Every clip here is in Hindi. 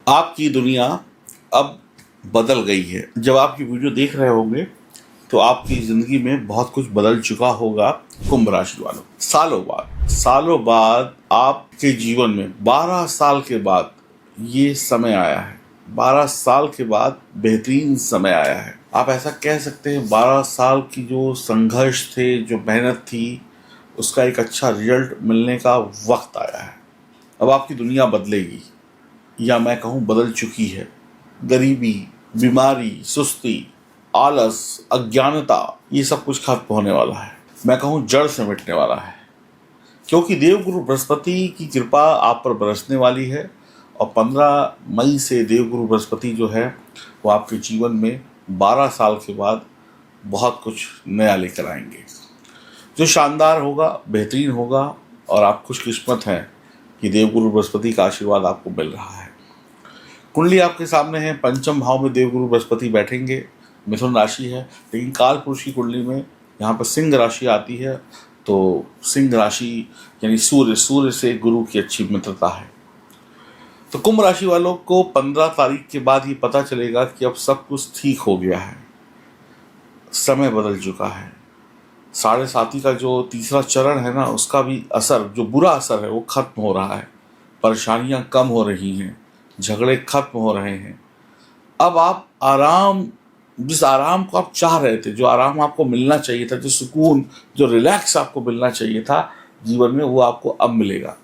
आपकी दुनिया अब बदल गई है। जब आप ये वीडियो देख रहे होंगे तो आपकी ज़िंदगी में बहुत कुछ बदल चुका होगा। कुंभ राशि वालों, सालों बाद आपके जीवन में 12 साल के बाद ये समय आया है। 12 साल के बाद बेहतरीन समय आया है। आप ऐसा कह सकते हैं 12 साल की जो संघर्ष थे, जो मेहनत थी, उसका एक अच्छा रिजल्ट मिलने का वक्त आया है। अब आपकी दुनिया बदलेगी, या मैं कहूँ बदल चुकी है। गरीबी, बीमारी, सुस्ती, आलस, अज्ञानता, ये सब कुछ खत्म होने वाला है। मैं कहूँ जड़ से मिटने वाला है, क्योंकि देवगुरु बृहस्पति की कृपा आप पर बरसने वाली है। और 15 मई से देवगुरु बृहस्पति जो है वो आपके जीवन में 12 साल के बाद बहुत कुछ नया लेकर आएंगे, जो शानदार होगा, बेहतरीन होगा। और आप खुशकिस्मत हैं कि देवगुरु बृहस्पति का आशीर्वाद आपको मिल रहा है। कुंडली आपके सामने है। पंचम भाव में देवगुरु बृहस्पति बैठेंगे। मिथुन राशि है, लेकिन काल पुरुष की कुंडली में यहाँ पर सिंह राशि आती है। तो सिंह राशि यानी सूर्य से गुरु की अच्छी मित्रता है। तो कुंभ राशि वालों को 15 तारीख के बाद ये पता चलेगा कि अब सब कुछ ठीक हो गया है, समय बदल चुका है। 7.5 का जो तीसरा चरण है ना, उसका भी असर, जो बुरा असर है, वो खत्म हो रहा है। परेशानियां कम हो रही हैं, झगड़े खत्म हो रहे हैं। अब आप आराम, जिस आराम को आप चाह रहे थे, जो आराम आपको मिलना चाहिए था, जो सुकून, जो रिलैक्स आपको मिलना चाहिए था जीवन में, वो आपको अब मिलेगा।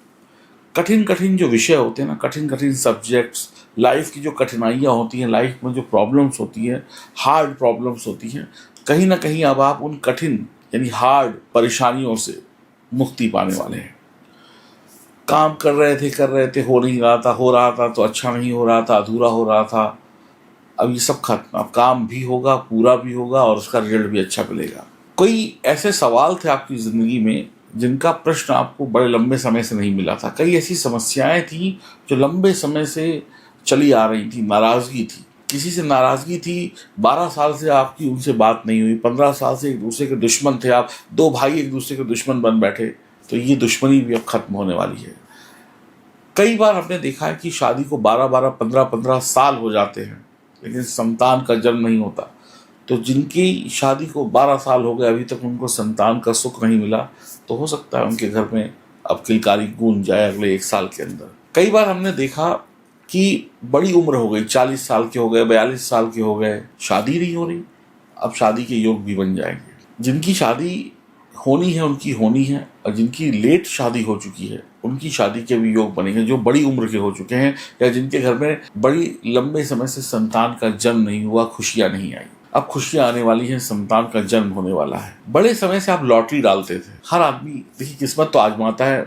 कठिन जो विषय होते हैं ना, कठिन सब्जेक्ट्स, लाइफ की जो कठिनाइयाँ होती हैं, लाइफ में जो प्रॉब्लम्स होती हैं, हार्ड प्रॉब्लम्स होती हैं, कहीं ना कहीं अब आप उन कठिन यानी हार्ड परेशानियों से मुक्ति पाने वाले हैं। काम कर रहे थे, हो नहीं रहा था, हो रहा था तो अच्छा नहीं हो रहा था, अधूरा हो रहा था। अब ये सब खत्म। अब काम भी होगा, पूरा भी होगा, और उसका रिजल्ट भी अच्छा मिलेगा। कोई ऐसे सवाल थे आपकी ज़िंदगी में जिनका प्रश्न आपको बड़े लंबे समय से नहीं मिला था। कई ऐसी समस्याएं थी जो लंबे समय से चली आ रही थी। नाराज़गी थी, किसी से नाराज़गी थी। 12 साल से आपकी उनसे बात नहीं हुई। 15 साल से एक दूसरे के दुश्मन थे आप। 2 भाई एक दूसरे के दुश्मन बन बैठे। तो ये दुश्मनी भी अब खत्म होने वाली है। कई बार हमने देखा है कि शादी को 12-12, 15-15 साल हो जाते हैं, लेकिन संतान का जन्म नहीं होता। तो जिनकी शादी को 12 साल हो गए, अभी तक उनको संतान का सुख नहीं मिला, तो हो सकता है उनके घर में अब किलकारी गूंज जाए अगले 1 साल के अंदर। कई बार हमने देखा कि बड़ी उम्र हो गई, 40 साल के हो गए, 42 साल के हो गए, शादी नहीं हो रही। अब शादी के योग भी बन जाएंगे। जिनकी शादी होनी है उनकी होनी है, और जिनकी लेट शादी हो चुकी है उनकी शादी के भी योग बनेंगे। जो बड़ी उम्र के हो चुके हैं, या जिनके घर में बड़ी लंबे समय से संतान का जन्म नहीं हुआ, खुशियां नहीं आई, अब खुशियां आने वाली हैं, संतान का जन्म होने वाला है। बड़े समय से आप लॉटरी डालते थे। हर आदमी देखिए किस्मत तो आजमाता है,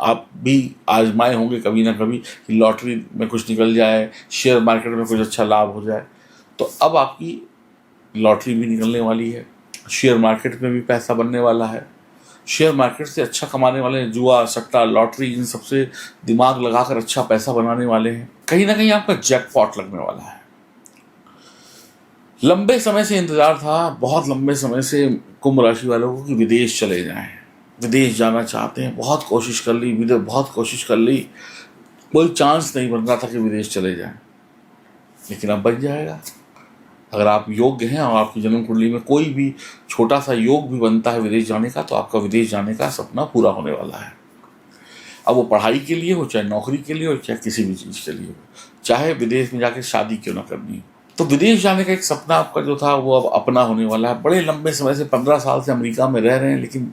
आप भी आजमाए होंगे कभी ना कभी कि लॉटरी में कुछ निकल जाए, शेयर मार्केट में कुछ अच्छा लाभ हो जाए। तो अब आपकी लॉटरी भी निकलने वाली है, शेयर मार्केट में भी पैसा बनने वाला है। शेयर मार्केट से अच्छा कमाने वाले हैं, जुआ, सट्टा, लॉटरी, इन सबसे दिमाग लगाकर अच्छा पैसा बनाने वाले हैं। कहीं ना कहीं आपका जैकपॉट लगने वाला है। लंबे समय से इंतजार था, बहुत लंबे समय से, कुंभ राशि वालों को कि विदेश चले जाएं। विदेश जाना चाहते हैं, बहुत कोशिश कर ली, बहुत कोशिश कर ली, कोई चांस नहीं बन रहा था कि विदेश चले जाएं, लेकिन अब बन जाएगा। अगर आप योग्य हैं और आपकी जन्म कुंडली में कोई भी छोटा सा योग भी बनता है विदेश जाने का, तो आपका विदेश जाने का सपना पूरा होने वाला है। अब वो पढ़ाई के लिए हो, चाहे नौकरी के लिए हो, चाहे किसी भी चीज़ के लिए हो, चाहे विदेश में जाके शादी क्यों ना करनी हो, तो विदेश जाने का एक सपना आपका जो था वो अब अपना होने वाला है। बड़े लंबे समय से 15 साल से अमेरिका में रह रहे हैं, लेकिन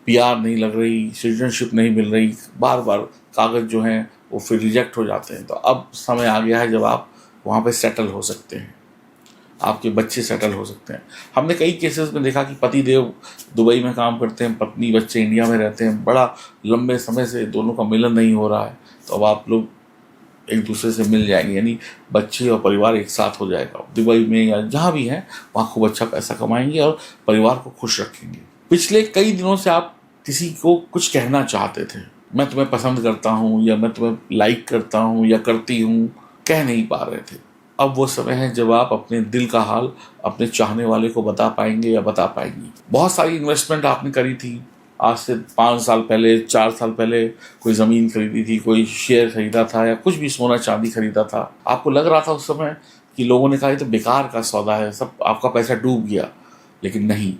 PR नहीं लग रही, सिटीजनशिप नहीं मिल रही, बार बार कागज़ जो हैं वो फिर रिजेक्ट हो जाते हैं। तो अब समय आ गया है जब आप वहाँ पर सेटल हो सकते हैं, आपके बच्चे सेटल हो सकते हैं। हमने कई केसेस में देखा कि पति देव दुबई में काम करते हैं, पत्नी बच्चे इंडिया में रहते हैं, बड़ा लंबे समय से दोनों का मिलन नहीं हो रहा है। तो अब आप लोग एक दूसरे से मिल जाएंगे, यानी बच्चे और परिवार एक साथ हो जाएगा। दुबई में या जहाँ भी हैं वहाँ खूब अच्छा पैसा कमाएंगे और परिवार को खुश रखेंगे। पिछले कई दिनों से आप किसी को कुछ कहना चाहते थे, मैं तुम्हें पसंद करता हूँ, या मैं तुम्हें लाइक करता हूँ या करती हूँ, कह नहीं पा रहे थे। अब वो समय है जब आप अपने दिल का हाल अपने चाहने वाले को बता पाएंगे या बता पाएंगी। बहुत सारी इन्वेस्टमेंट आपने करी थी, आज से 5 साल पहले, 4 साल पहले कोई ज़मीन खरीदी थी, कोई शेयर खरीदा था या कुछ भी सोना चांदी खरीदा था, आपको लग रहा था उस समय कि लोगों ने कहा ये तो बेकार का सौदा है, सब आपका पैसा डूब गया। लेकिन नहीं,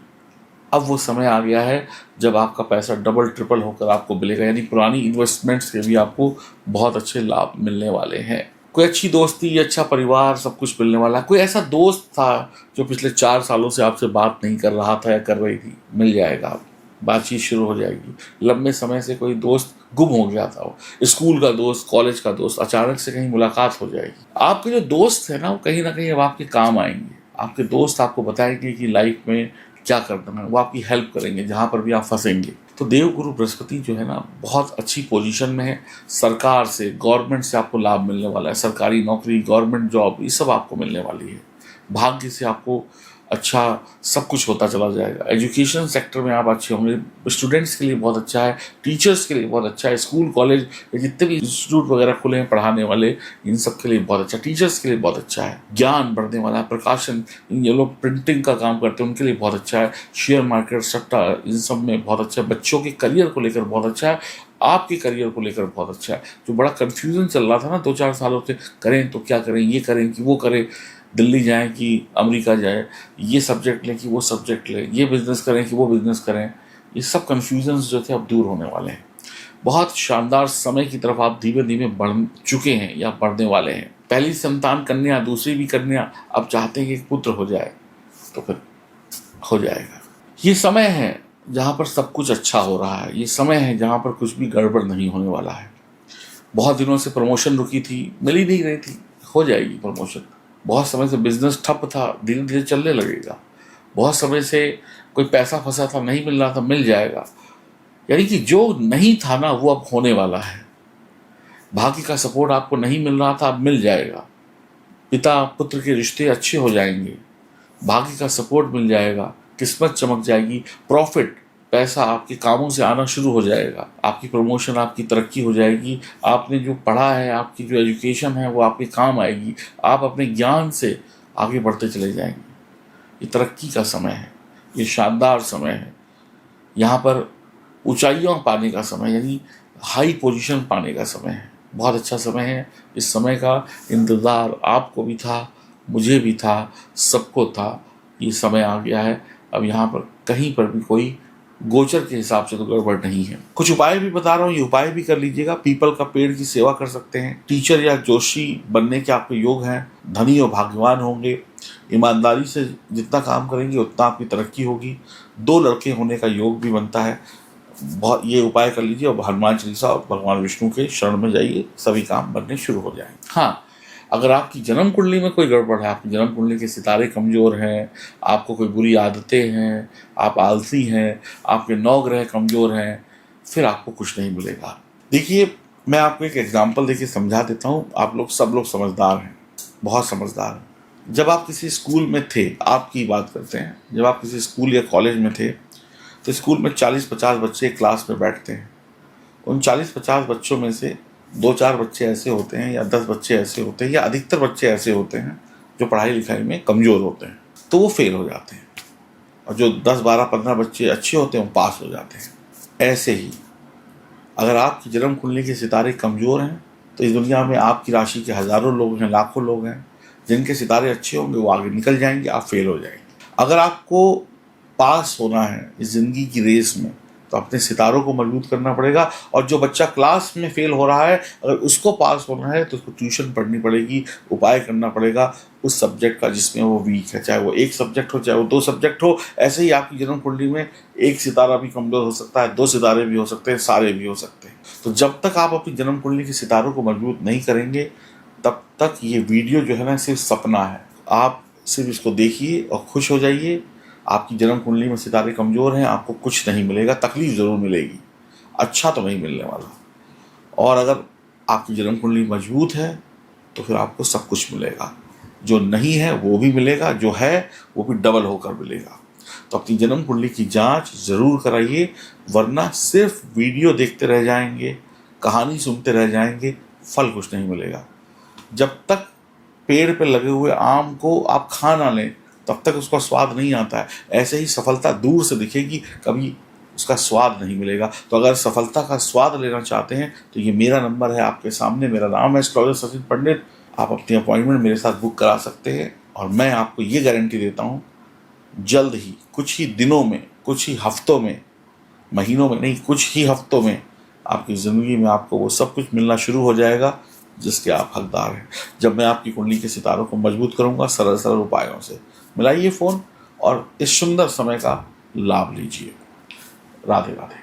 अब वो समय आ गया है जब आपका पैसा डबल ट्रिपल होकर आपको मिलेगा, यानी पुरानी इन्वेस्टमेंट्स के भी आपको बहुत अच्छे लाभ मिलने वाले हैं। कोई अच्छी दोस्ती, अच्छा परिवार, सब कुछ मिलने वाला है। कोई ऐसा दोस्त था जो पिछले 4 सालों से आपसे बात नहीं कर रहा था या कर रही थी, मिल जाएगा, आप बातचीत शुरू हो जाएगी। लंबे समय से कोई दोस्त गुम हो गया था, वो स्कूल का दोस्त, कॉलेज का दोस्त, अचानक से कहीं मुलाकात हो जाएगी। आपके जो दोस्त है ना, वो कहीं ना कहीं अब आपके काम आएंगे। आपके दोस्त आपको बताएंगे कि लाइफ में क्या करना है, वो आपकी हेल्प करेंगे जहाँ पर भी आप फंसेंगे। तो देवगुरु बृहस्पति जो है ना, बहुत अच्छी पोजीशन में है। सरकार से, गवर्नमेंट से आपको लाभ मिलने वाला है। सरकारी नौकरी, गवर्नमेंट जॉब, ये सब आपको मिलने वाली है। भाग्य से आपको अच्छा सब कुछ होता चला जाएगा। एजुकेशन सेक्टर में आप अच्छे होंगे, स्टूडेंट्स के लिए बहुत अच्छा है, टीचर्स के लिए बहुत अच्छा है, स्कूल कॉलेज जितने भी इंस्टीट्यूट वगैरह खुले हैं पढ़ाने वाले, इन सब के लिए बहुत अच्छा, टीचर्स के लिए बहुत अच्छा है। ज्ञान बढ़ने वाला है, प्रकाशन, ये लोग प्रिंटिंग का काम करते हैं उनके लिए बहुत अच्छा है। शेयर मार्केट, सट्टा, इन सब में बहुत अच्छा है। बच्चों के करियर को लेकर बहुत अच्छा है, आपके करियर को लेकर बहुत अच्छा है। जो बड़ा कन्फ्यूजन चल रहा था ना 2-4 सालों से, करें तो क्या करें, ये करें कि वो करें, दिल्ली जाएं कि अमेरिका जाए, ये सब्जेक्ट लें कि वो सब्जेक्ट लें, ये बिज़नेस करें कि वो बिज़नेस करें, ये सब कन्फ्यूजन्स जो थे अब दूर होने वाले हैं। बहुत शानदार समय की तरफ आप धीमे धीमे बढ़ चुके हैं या बढ़ने वाले हैं। पहली संतान कन्या, दूसरी भी कन्या, अब चाहते हैं कि एक पुत्र हो जाए, तो फिर हो जाएगा। ये समय है जहाँ पर सब कुछ अच्छा हो रहा है। ये समय है जहाँ पर कुछ भी गड़बड़ नहीं होने वाला है। बहुत दिनों से प्रमोशन रुकी थी, मिल ही नहीं रही थी, हो जाएगी प्रमोशन। बहुत समय से बिजनेस ठप था, धीरे धीरे चलने लगेगा। बहुत समय से कोई पैसा फंसा था, नहीं मिल रहा था, मिल जाएगा। यानी कि जो नहीं था ना, वो अब होने वाला है। भाग्य का सपोर्ट आपको नहीं मिल रहा था, अब मिल जाएगा। पिता पुत्र के रिश्ते अच्छे हो जाएंगे, भाग्य का सपोर्ट मिल जाएगा, किस्मत चमक जाएगी, प्रॉफिट, पैसा आपके कामों से आना शुरू हो जाएगा, आपकी प्रमोशन, आपकी तरक्की हो जाएगी। आपने जो पढ़ा है, आपकी जो एजुकेशन है, वो आपके काम आएगी। आप अपने ज्ञान से आगे बढ़ते चले जाएंगे। ये तरक्की का समय है, ये शानदार समय है। यहाँ पर ऊंचाइयों पाने का समय, यानी हाई पोजीशन पाने का समय है। बहुत अच्छा समय है। इस समय का इंतज़ार आपको भी था, मुझे भी था, सबको था। ये समय आ गया है। अब यहाँ पर कहीं पर भी कोई गोचर के हिसाब से तो गड़बड़ नहीं है। कुछ उपाय भी बता रहा हूँ, ये उपाय भी कर लीजिएगा। पीपल का पेड़ की सेवा कर सकते हैं। टीचर या जोशी बनने के आपके योग हैं। धनी और भाग्यवान होंगे। ईमानदारी से जितना काम करेंगे उतना आपकी तरक्की होगी। 2 लड़के होने का योग भी बनता है। बहुत ये उपाय कर लीजिए और हनुमान चालीसा और भगवान विष्णु के शरण में जाइए, सभी काम बनने शुरू हो जाएंगे। हाँ, अगर आपकी जन्म कुंडली में कोई गड़बड़ है, आपकी जन्म कुंडली के सितारे कमज़ोर हैं, आपको कोई बुरी आदतें हैं, आप आलसी हैं, आपके 9 ग्रह कमज़ोर हैं, फिर आपको कुछ नहीं मिलेगा। देखिए, मैं आपको एक एग्जाम्पल देके समझा देता हूँ। आप लोग सब लोग समझदार हैं, बहुत समझदार हैं। जब आप किसी स्कूल में थे, आपकी बात करते हैं, जब आप किसी स्कूल या कॉलेज में थे, तो स्कूल में 40-50 बच्चे क्लास में बैठते हैं। उन 40-50 बच्चों में से 2-4 बच्चे ऐसे होते हैं या 10 बच्चे ऐसे होते हैं या अधिकतर बच्चे ऐसे होते हैं जो पढ़ाई लिखाई में कमज़ोर होते हैं, तो वो फेल हो जाते हैं। और जो 10, 12, 15 बच्चे अच्छे होते हैं वो पास हो जाते हैं। ऐसे ही अगर आपकी जन्म कुंडली के सितारे कमज़ोर हैं, तो इस दुनिया में आपकी राशि के हज़ारों लोग हैं, लाखों लोग हैं। जिनके सितारे अच्छे होंगे वो आगे निकल जाएंगे, आप फेल हो जाएंगे। अगर आपको पास होना है इस ज़िंदगी की रेस में, तो अपने सितारों को मजबूत करना पड़ेगा। और जो बच्चा क्लास में फेल हो रहा है, अगर उसको पास होना है तो उसको ट्यूशन पढ़नी पड़ेगी, उपाय करना पड़ेगा उस सब्जेक्ट का जिसमें वो वीक है, चाहे वो 1 सब्जेक्ट हो, चाहे वो 2 सब्जेक्ट हो। ऐसे ही आपकी जन्म कुंडली में 1 सितारा भी कमज़ोर हो सकता है, 2 सितारे भी हो सकते हैं, सारे भी हो सकते हैं। तो जब तक आप अपनी जन्म कुंडली के सितारों को मजबूत नहीं करेंगे, तब तक ये वीडियो जो है ना, सिर्फ सपना है। आप सिर्फ इसको देखिए और खुश हो जाइए। आपकी जन्म कुंडली में सितारे कमज़ोर हैं, आपको कुछ नहीं मिलेगा, तकलीफ ज़रूर मिलेगी, अच्छा तो नहीं मिलने वाला। और अगर आपकी जन्म कुंडली मजबूत है तो फिर आपको सब कुछ मिलेगा। जो नहीं है वो भी मिलेगा, जो है वो भी डबल होकर मिलेगा। तो अपनी जन्म कुंडली की जांच ज़रूर कराइए, वरना सिर्फ वीडियो देखते रह जाएंगे, कहानी सुनते रह जाएंगे, फल कुछ नहीं मिलेगा। जब तक पेड़ पे लगे हुए आम को आप खा ना लें, तब तक उसका स्वाद नहीं आता है। ऐसे ही सफलता दूर से दिखेगी, कभी उसका स्वाद नहीं मिलेगा। तो अगर सफलता का स्वाद लेना चाहते हैं तो ये मेरा नंबर है आपके सामने, मेरा नाम है एस्ट्रोलॉजर सचिन पंडित। आप अपनी अपॉइंटमेंट मेरे साथ बुक करा सकते हैं और मैं आपको ये गारंटी देता हूँ, जल्द ही, कुछ ही दिनों में, कुछ ही हफ्तों में, महीनों में नहीं, कुछ ही हफ्तों में आपकी ज़िंदगी में आपको वो सब कुछ मिलना शुरू हो जाएगा जिसके आप हकदार हैं। जब मैं आपकी कुंडली के सितारों को मजबूत करूंगा सरल सरल उपायों से। मिलाइए फ़ोन और इस सुंदर समय का लाभ लीजिए। राधे राधे।